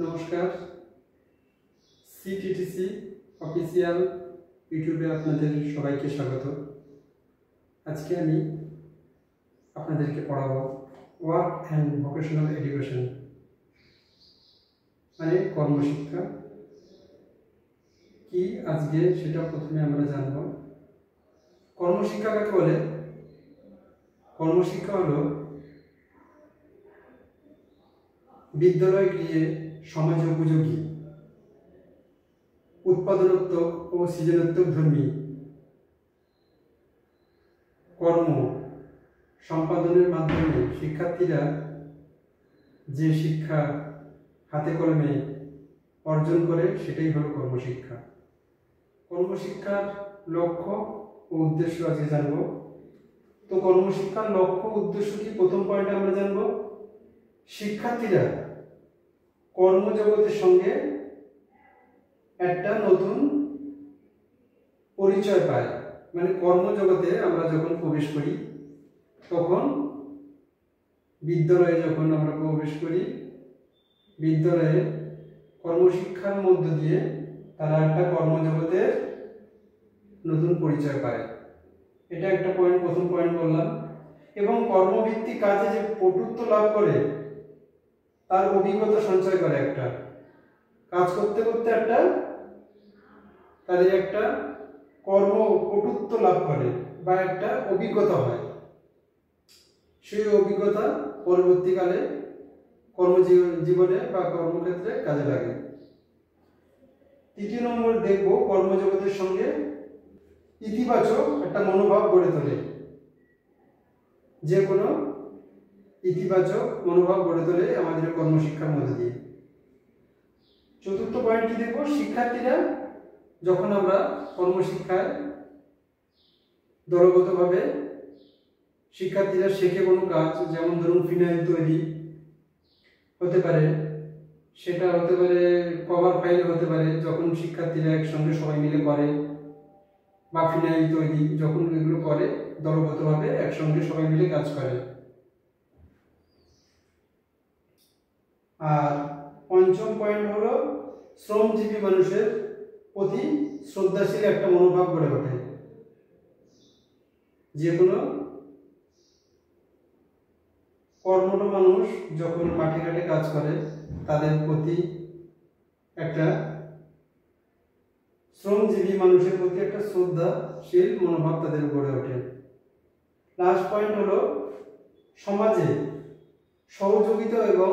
নমস্কার, CTTC official ইউটিউবে আপনাদের সবাইকে স্বাগত। আজকে আমি আপনাদেরকে পড়াবো ওয়ার্ক অ্যান্ড ভোকেশনাল এডুকেশন, মানে কর্মশিক্ষা কি আজকে সেটা প্রথমে আমরা জানব। কর্মশিক্ষা কাকে বলে? কর্মশিক্ষা হলো বিদ্যালয় গৃহে সমাজ উপযোগী, উৎপাদনাত্মক ও সৃজনাত্মক ধর্মী কর্ম সম্পাদনের মাধ্যমে শিক্ষার্থীরা যে শিক্ষা হাতে কলমে অর্জন করে সেটাই হলো কর্মশিক্ষা। কর্মশিক্ষার লক্ষ্য ও উদ্দেশ্য আজকে জানব। তো কর্মশিক্ষার লক্ষ্য উদ্দেশ্য কি? প্রথম পয়েন্টে আমরা জানব শিক্ষার্থীরা কর্মজগতের সঙ্গে একটা নতুন পরিচয় পায়। মানে কর্মজগতে আমরা যখন প্রবেশ করি, তখন বিদ্যালয়ে যখন আমরা প্রবেশ করি, বিদ্যালয়ে কর্মশিক্ষার মধ্য দিয়ে তারা একটা কর্মজগতের নতুন পরিচয় পায়। এটা একটা পয়েন্ট, প্রথম পয়েন্ট বললাম। এবং কর্মভিত্তিক কাজে যে পটুত্ব লাভ করে, তার অভিজ্ঞতা সঞ্চয় করে, একটা কাজ করতে করতে তাদের একটা পটুত্ব লাভ করে বা একটা অভিজ্ঞতা হয়। সেই অভিজ্ঞতা পরবর্তীকালে কর্মজীবনে বা কর্মক্ষেত্রে কাজে লাগে। তৃতীয় নম্বর দেখব কর্মজগতের সঙ্গে ইতিবাচক একটা মনোভাব গড়ে তোলে। যে কোনো ইতিবাচক মনোভাব গড়ে তোলে আমাদের কর্মশিক্ষার মধ্যে দিয়ে। চতুর্থ পয়েন্ট কি দেখব? শিক্ষার্থীরা যখন আমরা কর্মশিক্ষায় দলগতভাবে শিক্ষার্থীরা শেখে কোনো কাজ, যেমন ধরুন ফিনাইল তৈরি হতে পারে, সেটা হতে পারে কভার ফাইল হতে পারে, যখন শিক্ষার্থীরা একসঙ্গে সবাই মিলে করে, বা ফিনাইল তৈরি যখন এগুলো করে দলগতভাবে একসঙ্গে সবাই মিলে কাজ করে। আর পঞ্চম পয়েন্ট হলো শ্রমজীবী মানুষের প্রতি শ্রদ্ধাশীল একটা মনোভাব গড়ে ওঠে। যে কোনো কর্মঠ মানুষ যখন মাঠে ঘাটে কাজ করে, তাদের প্রতি একটা শ্রমজীবী মানুষের প্রতি একটা শ্রদ্ধাশীল মনোভাব তাদের গড়ে ওঠে। লাস্ট পয়েন্ট হলো সমাজে সহযোগিতা এবং